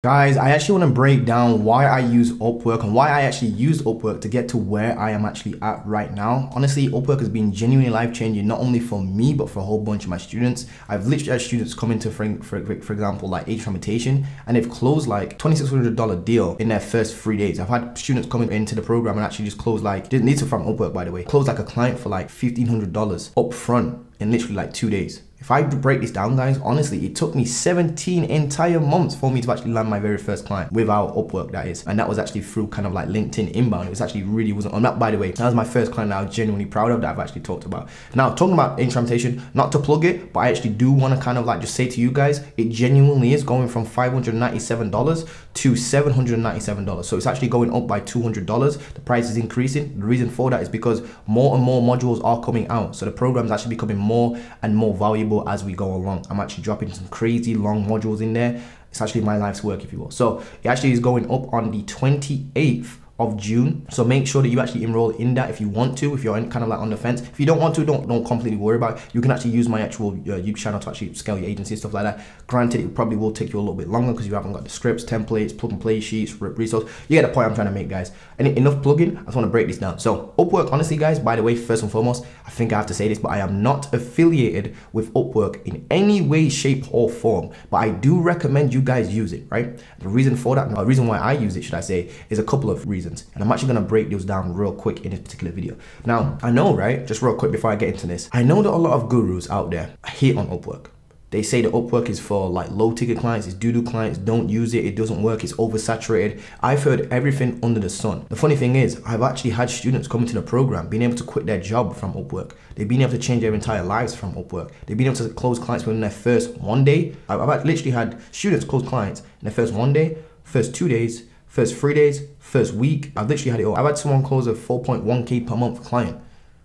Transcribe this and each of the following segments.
Guys, I actually want to break down why I use Upwork and why I actually use Upwork to get to where I am actually at right now. Honestly, Upwork has been genuinely life-changing, not only for me, but for a whole bunch of my students. I've literally had students come into, for example, like Agency Transmutation, and they've closed like $2,600 deal in their first 3 days. I've had students coming into the program and actually just close like, didn't need to from Upwork, by the way, close like a client for like $1,500 up front in literally like 2 days. If I break this down, guys, honestly, it took me 17 entire months for me to actually land my very first client without Upwork, that is. And that was actually through kind of like LinkedIn inbound. It was actually really wasn't on that, by the way. That was my first client that I was genuinely proud of that I've actually talked about. Now, talking about Transmutation, not to plug it, but I actually do want to kind of like just say to you guys, it genuinely is going from $597 to $797. So it's actually going up by $200. The price is increasing. The reason for that is because more and more modules are coming out. So the program is actually becoming more and more valuable as we go along. I'm actually dropping some crazy long modules in there. It's actually my life's work, if you will. So it actually is going up on the 28th of June. So make sure that you actually enroll in that if you want to, if you're kind of like on the fence. If you don't want to, don't completely worry about it. You can actually use my actual YouTube channel to actually scale your agency and stuff like that. Granted, it probably will take you a little bit longer because you haven't got the scripts, templates, plug and play sheets, resource. You get the point I'm trying to make, guys. And enough plugging, I just want to break this down. So Upwork, honestly, guys, by the way, first and foremost, I think I have to say this, but I am not affiliated with Upwork in any way, shape or form, but I do recommend you guys use it, right? The reason for that, the reason why I use it, should I say, is a couple of reasons. And I'm actually going to break those down real quick in this particular video. Now, I know, right, just real quick before I get into this, I know that a lot of gurus out there hate on Upwork. They say that Upwork is for like low ticket clients, it's doo-doo clients, don't use it, it doesn't work, it's oversaturated. I've heard everything under the sun. The funny thing is, I've actually had students come into the program being able to quit their job from Upwork. They've been able to change their entire lives from Upwork. They've been able to close clients within their first 1 day. I've literally had students close clients in their first 1 day, first 2 days, first 3 days, first week. I've literally had it all. I've had someone close a 4.1K per month client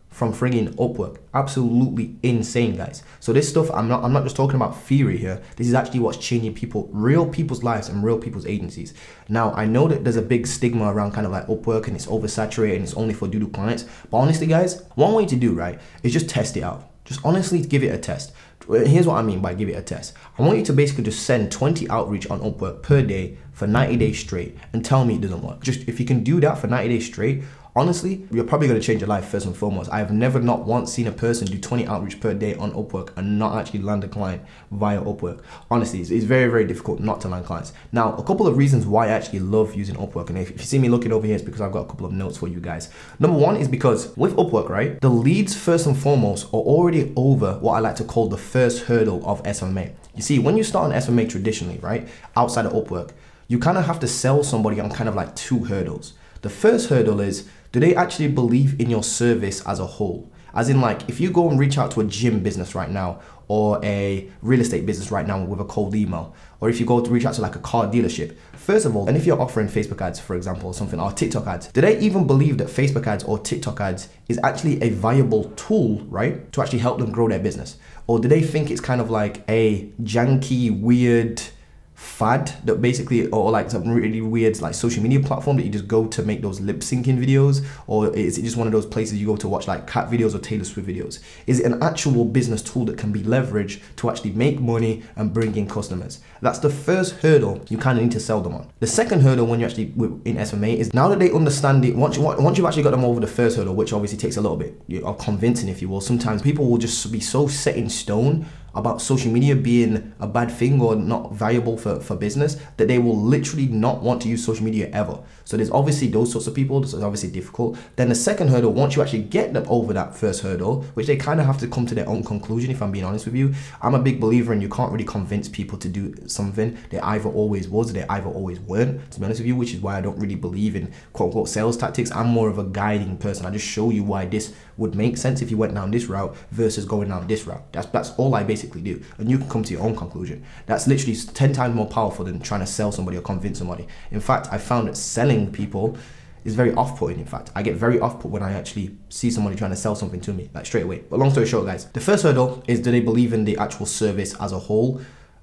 from frigging Upwork. Absolutely insane, guys. So this stuff, I'm not just talking about theory here. This is actually what's changing people, real people's lives and real people's agencies. Now, I know that there's a big stigma around kind of like Upwork and it's oversaturated and it's only for doo-doo clients. But honestly, guys, one way to do, right, is just test it out. Just honestly give it a test. Here's what I mean by give it a test. I want you to basically just send 20 outreach on Upwork per day for 90 days straight and tell me it doesn't work. Just if you can do that for 90 days straight, honestly, you're probably going to change your life first and foremost. I have never not once seen a person do 20 outreach per day on Upwork and not actually land a client via Upwork. Honestly, it's very, very difficult not to land clients. Now, a couple of reasons why I actually love using Upwork, and if you see me looking over here, it's because I've got a couple of notes for you guys. Number one is because with Upwork, right, the leads first and foremost are already over what I like to call the first hurdle of SMA. You see, when you start on SMA traditionally, right, outside of Upwork, you kind of have to sell somebody on kind of like two hurdles. The first hurdle is, do they actually believe in your service as a whole? As in, like, if you go and reach out to a gym business right now or a real estate business right now with a cold email, or if you go to reach out to like a car dealership, first of all, and if you're offering Facebook ads, for example, or something, or TikTok ads, do they even believe that Facebook ads or TikTok ads is actually a viable tool, right, to actually help them grow their business? Or do they think it's kind of like a janky, weird fad that basically, or like some really weird like social media platform that you just go to make those lip syncing videos? Or is it just one of those places you go to watch like cat videos or Taylor Swift videos? Is it an actual business tool that can be leveraged to actually make money and bring in customers? That's the first hurdle you kind of need to sell them on. The second hurdle when you're actually in SMA is now that they understand it, once you've actually got them over the first hurdle, which obviously takes a little bit of convincing, if you will. Sometimes people will just be so set in stone about social media being a bad thing or not valuable for business that they will literally not want to use social media ever. So there's obviously those sorts of people, so it's obviously difficult. Then the second hurdle, once you actually get them over that first hurdle, which they kind of have to come to their own conclusion, if I'm being honest with you. I'm a big believer in you can't really convince people to do something. They either always was, they either always weren't, to be honest with you, which is why I don't really believe in quote unquote sales tactics. I'm more of a guiding person. I just show you why this would make sense if you went down this route versus going down this route. That's all I basically do. And you can come to your own conclusion. That's literally 10 times more powerful than trying to sell somebody or convince somebody. In fact, I found that selling people is very off-putting. In fact, I get very off-put when I actually see somebody trying to sell something to me, like straight away. But long story short, guys, the first hurdle is, do they believe in the actual service as a whole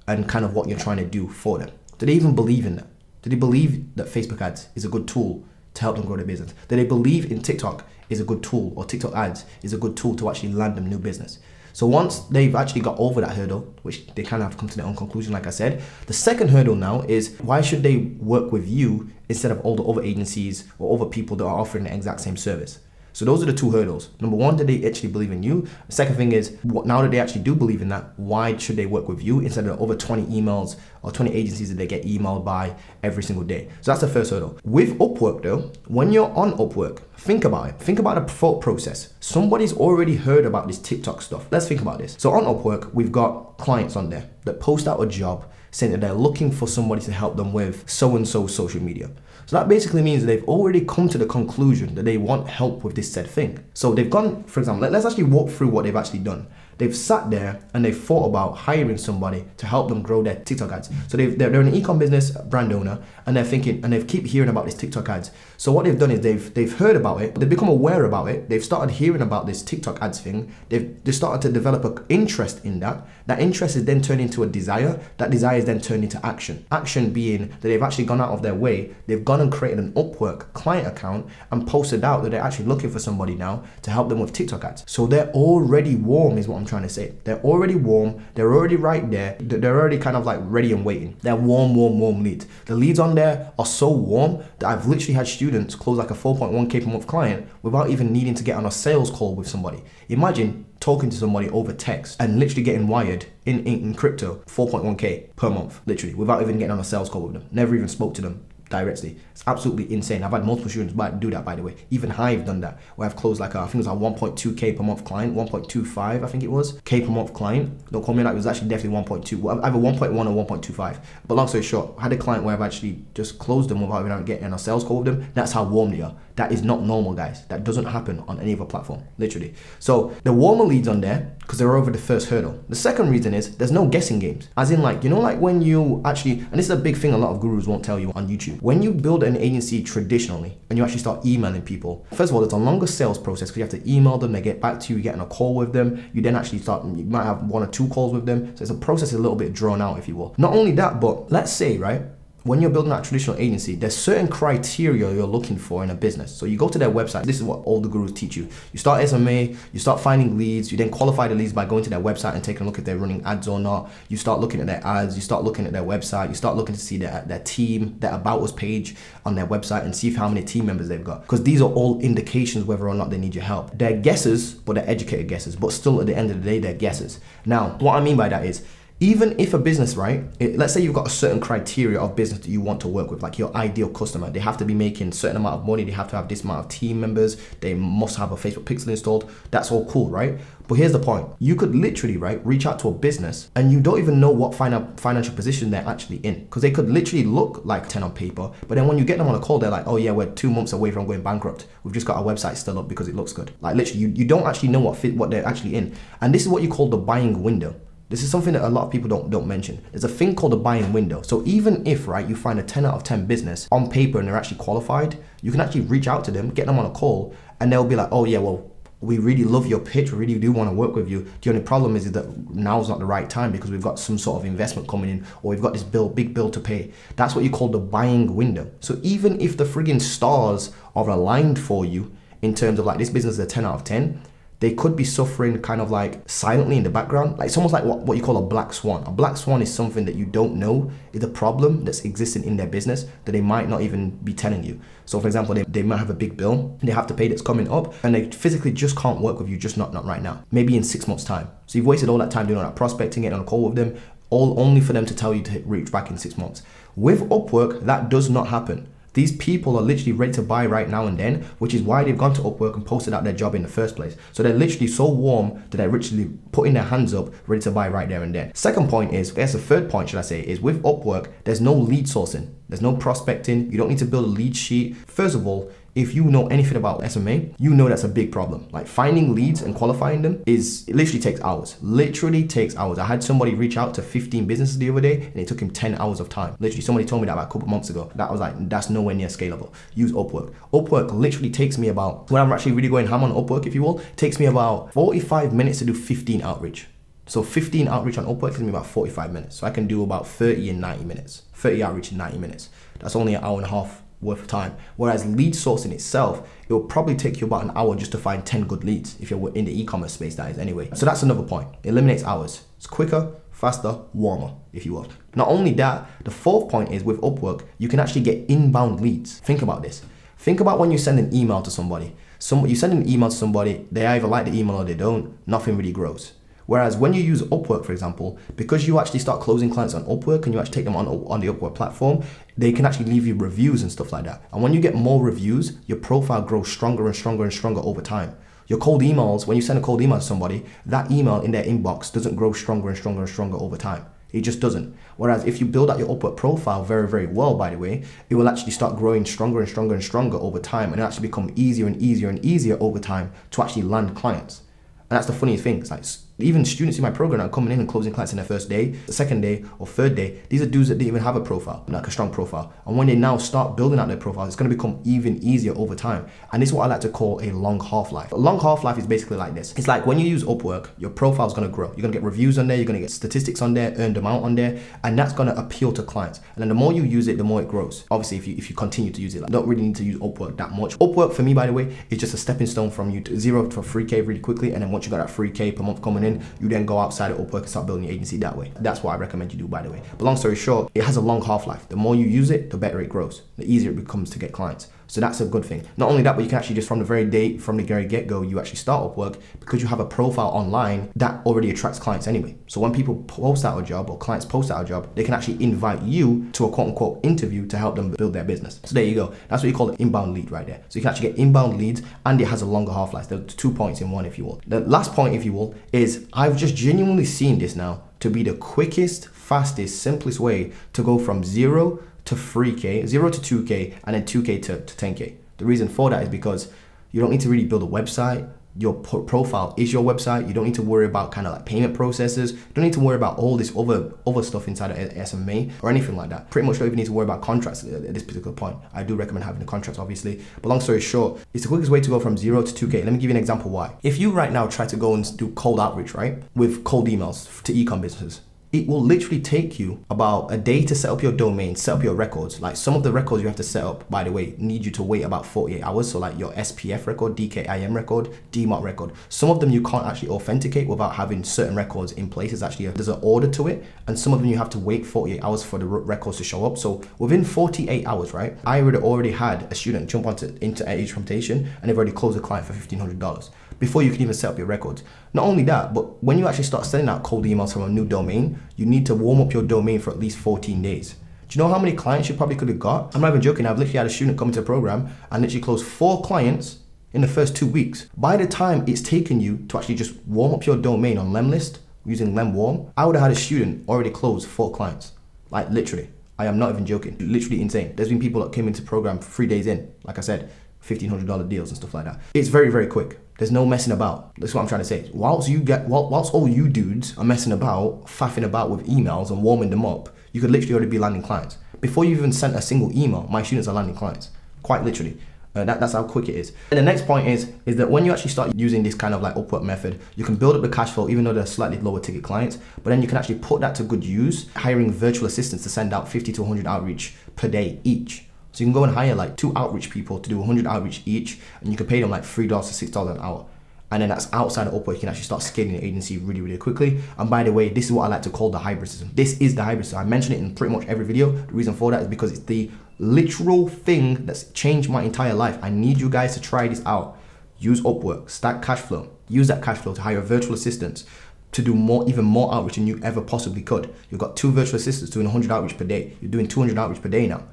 and kind of what you're trying to do for them? Do they even believe in that? Do they believe that Facebook ads is a good tool to help them grow their business? Do they believe in TikTok is a good tool, or TikTok ads is a good tool to actually land them new business? So once they've actually got over that hurdle, which they kind of have come to their own conclusion, like I said, the second hurdle now is why should they work with you instead of all the other agencies or other people that are offering the exact same service? So those are the two hurdles. Number one, did they actually believe in you? The second thing is, now that they actually do believe in that, why should they work with you instead of over 20 emails or 20 agencies that they get emailed by every single day? So that's the first hurdle. With Upwork though, when you're on Upwork, think about it. Think about the thought process. Somebody's already heard about this TikTok stuff. Let's think about this. So on Upwork, we've got clients on there that post out a job saying that they're looking for somebody to help them with so-and-so social media. So that basically means they've already come to the conclusion that they want help with this said thing. So they've gone, for example, let's actually walk through what they've actually done. They've sat there and they've thought about hiring somebody to help them grow their TikTok ads. So they're an e-com business brand owner, and they're thinking, and they keep hearing about this TikTok ads. So what they've done is they've heard about it, they've become aware about it, they've started hearing about this TikTok ads thing, they've started to develop an interest in that. That interest is then turned into a desire. That desire is then turned into action. Action being that they've actually gone out of their way, they've gone and created an Upwork client account and posted out that they're actually looking for somebody now to help them with TikTok ads. So they're already warm is what I'm trying to say. They're already warm, they're already right there, they're already kind of like ready and waiting. They're warm leads. The leads on there are so warm that I've literally had students close like a 4.1K per month client without even needing to get on a sales call with somebody. Imagine talking to somebody over text and literally getting wired in crypto 4.1K per month, literally, without even getting on a sales call with them. Never even spoke to them directly. It's absolutely insane. I've had multiple students do that, by the way. Even Hive done that, where I've closed like I think it was a 1.2K per month client, 1.25 I think it was, K per month client. Don't call me on that, it was actually definitely 1.2, either 1.1 or 1.25. But long story short, I had a client where I've actually just closed them without even getting on a sales call with them. That's how warm they are. That is not normal, guys. That doesn't happen on any other platform, literally. So the warmer leads on there because they're over the first hurdle. The second reason is there's no guessing games. As in, like, you know, like when you actually, and this is a big thing a lot of gurus won't tell you on YouTube. When you build an agency traditionally and you actually start emailing people, first of all, it's a longer sales process because you have to email them, they get back to you, you get on a call with them, you then actually start, you might have 1 or 2 calls with them. So it's a process a little bit drawn out, if you will. Not only that, but let's say, right, when you're building that traditional agency, there's certain criteria you're looking for in a business. So you go to their website. This is what all the gurus teach you. You start SMA, you start finding leads, you then qualify the leads by going to their website and taking a look if they're running ads or not. You start looking at their ads, you start looking at their website, you start looking to see their team, their About Us page on their website and see how many team members they've got. Because these are all indications whether or not they need your help. They're guesses, but they're educated guesses. But still at the end of the day, they're guesses. Now, what I mean by that is, even if a business, right, let's say you've got a certain criteria of business that you want to work with, like your ideal customer, they have to be making a certain amount of money, they have to have this amount of team members, they must have a Facebook pixel installed, that's all cool, right? But here's the point, you could literally, right, reach out to a business and you don't even know what financial position they're actually in, because they could literally look like 10 on paper, but then when you get them on a call, they're like, oh yeah, we're 2 months away from going bankrupt, we've just got our website still up because it looks good. Like literally, you don't actually know what they're actually in. And this is what you call the buying window. This is something that a lot of people don't mention. There's a thing called the buying window. So even if, right, you find a 10 out of 10 business on paper and they're actually qualified, you can actually reach out to them, get them on a call, and they'll be like, oh yeah, well, we really love your pitch, we really do want to work with you. The only problem is that now's not the right time because we've got some sort of investment coming in, or we've got this big bill to pay. That's what you call the buying window. So even if the friggin' stars are aligned for you in terms of like this business is a 10 out of 10, they could be suffering kind of like silently in the background. Like it's almost like what you call a black swan. A black swan is something that you don't know is a problem that's existing in their business that they might not even be telling you. So for example, they might have a big bill they have to pay that's coming up and they physically just can't work with you, just not right now. Maybe in 6 months time. So you've wasted all that time doing all that prospecting, getting on a call with them, all only for them to tell you to reach back in 6 months. With Upwork, that does not happen. These people are literally ready to buy right now and then, which is why they've gone to Upwork and posted out their job in the first place. So they're literally so warm that they're literally putting their hands up, ready to buy right there and then. Second point is, there's a third point, should I say, is with Upwork, there's no lead sourcing. There's no prospecting. You don't need to build a lead sheet. First of all, if you know anything about SMA, you know that's a big problem. Like finding leads and qualifying them it literally takes hours. Literally takes hours. I had somebody reach out to 15 businesses the other day and it took him 10 hours of time. Literally, somebody told me that about a couple months ago. That was like, that's nowhere near scalable. Use Upwork. Upwork literally takes me about, when I'm actually really going ham on Upwork, if you will, takes me about 45 minutes to do 15 outreach. So 15 outreach on Upwork takes me about 45 minutes. So I can do about 30 in 90 minutes. 30 outreach in 90 minutes. That's only an hour and a half worth of time. Whereas lead sourcing itself, it will probably take you about an hour just to find 10 good leads if you're in the e-commerce space, that is anyway. So that's another point. It eliminates hours. It's quicker, faster, warmer, if you will. Not only that, the fourth point is with Upwork, you can actually get inbound leads. Think about this. Think about when you send an email to somebody. You send an email to somebody, they either like the email or they don't, nothing really grows. Whereas when you use Upwork, for example, because you actually start closing clients on Upwork and you actually take them on the Upwork platform, they can actually leave you reviews and stuff like that. And when you get more reviews, your profile grows stronger and stronger and stronger over time. Your cold emails, when you send a cold email to somebody, that email in their inbox doesn't grow stronger and stronger and stronger over time. It just doesn't. Whereas if you build out your Upwork profile very, very well, by the way, it will actually start growing stronger and stronger and stronger over time, and it'll actually become easier and easier and easier over time to actually land clients. And that's the funniest thing. It's like even students in my program are coming in and closing clients in their first day, the second day, or third day. These are dudes that didn't even have a profile, like a strong profile. And when they now start building out their profiles, it's going to become even easier over time. And this is what I like to call a long half-life. A long half-life is basically like this. It's like when you use Upwork, your profile is going to grow. You're going to get reviews on there, you're going to get statistics on there, earned amount on there, and that's going to appeal to clients. And then the more you use it, the more it grows. Obviously, if you continue to use it, like, don't really need to use Upwork that much. Upwork for me, by the way, is just a stepping stone from you to 0 to 3K really quickly. And then once you got that 3K per month coming in, you then go outside of Upwork and start building your agency that way. That's what I recommend you do, by the way. But long story short, it has a long half-life. The more you use it, the better it grows. The easier it becomes to get clients. So that's a good thing. Not only that, but you can actually just from the very get-go, you actually start Upwork because you have a profile online that already attracts clients anyway. So when people post out a job or clients post out a job, they can actually invite you to a quote-unquote interview to help them build their business. So there you go. That's what you call an inbound lead right there. So you can actually get inbound leads and it has a longer half-life. There's 2 points in one, if you will. The last point, if you will, is I've just genuinely seen this now to be the quickest, fastest, simplest way to go from 0 to 3K, 0 to 2K, and then 2K to 10K. The reason for that is because you don't need to really build a website. Your profile is your website. You don't need to worry about kind of like payment processes. You don't need to worry about all this other stuff inside of SMA or anything like that. Pretty much don't even need to worry about contracts at this particular point. I do recommend having the contracts, obviously. But long story short, it's the quickest way to go from 0 to 2K. Let me give you an example why. If you right now try to go and do cold outreach, right, with cold emails to e-com businesses, it will literally take you about a day to set up your domain, set up your records. Like some of the records you have to set up, by the way, need you to wait about 48 hours. So like your SPF record, DKIM record, DMARC record. Some of them you can't actually authenticate without having certain records in place. There's an order to it. And some of them you have to wait 48 hours for the records to show up. So within 48 hours, right, I would already had a student jump into Agency Transmutation and they've already closed a client for $1,500 before you can even set up your records. Not only that, but when you actually start sending out cold emails from a new domain, you need to warm up your domain for at least 14 days. Do you know how many clients you probably could have got? I'm not even joking. I've literally had a student come into the program and literally closed 4 clients in the first 2 weeks. By the time it's taken you to actually just warm up your domain on Lemlist using LemWarm, I would have had a student already close 4 clients. Like literally, I am not even joking. Literally insane. There's been people that came into the program 3 days in, like I said, $1,500 deals and stuff like that. It's very, very quick. There's no messing about. That's what I'm trying to say. Whilst all you dudes are messing about, faffing about with emails and warming them up, you could literally already be landing clients. Before you even sent a single email, my students are landing clients. Quite literally. That's how quick it is. And the next point is that when you actually start using this kind of like Upwork method, you can build up the cash flow even though they're slightly lower ticket clients, but then you can actually put that to good use, hiring virtual assistants to send out 50 to 100 outreach per day each. So you can go and hire like 2 outreach people to do 100 outreach each, and you can pay them like $3 to $6 an hour. And then that's outside of Upwork. You can actually start scaling your agency really, really quickly. And by the way, this is what I like to call the hybrid system. This is the hybrid system. I mention it in pretty much every video. The reason for that is because it's the literal thing that's changed my entire life. I need you guys to try this out. Use Upwork, stack cash flow. Use that cash flow to hire virtual assistants to do even more outreach than you ever possibly could. You've got 2 virtual assistants doing 100 outreach per day. You're doing 200 outreach per day now.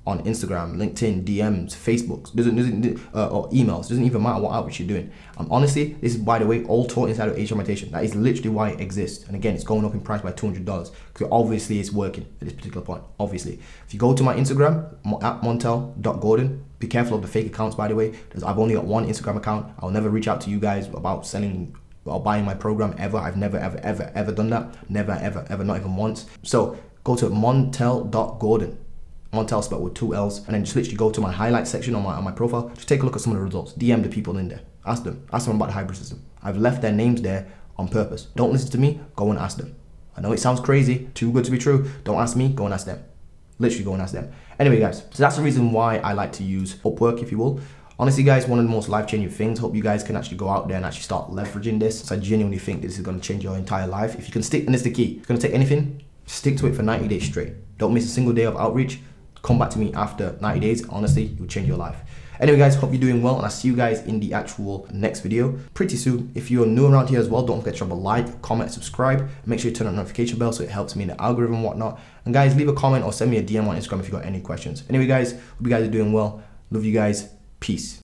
On Instagram, LinkedIn, DMs, Facebook, or emails. Doesn't even matter what outreach you're doing. Honestly, this is, by the way, all taught inside of Agency Transmutation. That is literally why it exists. And again, it's going up in price by $200 because obviously it's working at this particular point. Obviously, if you go to my Instagram at Montell.Gordon, be careful of the fake accounts, by the way. Because I've only got 1 Instagram account. I'll never reach out to you guys about selling or buying my program ever. I've never, ever done that. Never, ever, not even once. So go to Montell.Gordon. Montell spelled with 2 L's, and then just literally go to my highlights section on my profile. Just take a look at some of the results. DM the people in there. Ask them about the hybrid system. I've left their names there on purpose. Don't listen to me, go and ask them. I know it sounds crazy, too good to be true. Don't ask me, go and ask them. Literally go and ask them. Anyway, guys, so that's the reason why I like to use Upwork, if you will. Honestly, guys, one of the most life-changing things. Hope you guys can actually go out there and actually start leveraging this. So I genuinely think this is going to change your entire life. If you can stick, and it's the key, if you're going to take anything, stick to it for 90 days straight. Don't miss a single day of outreach. Come back to me after 90 days. Honestly, it will change your life. Anyway, guys, hope you're doing well, and I'll see you guys in the actual next video pretty soon. If you're new around here as well, don't forget to drop a like, comment, subscribe. Make sure you turn on the notification bell so it helps me in the algorithm and whatnot. And guys, leave a comment or send me a DM on Instagram if you got any questions. Anyway, guys, hope you guys are doing well. Love you guys. Peace.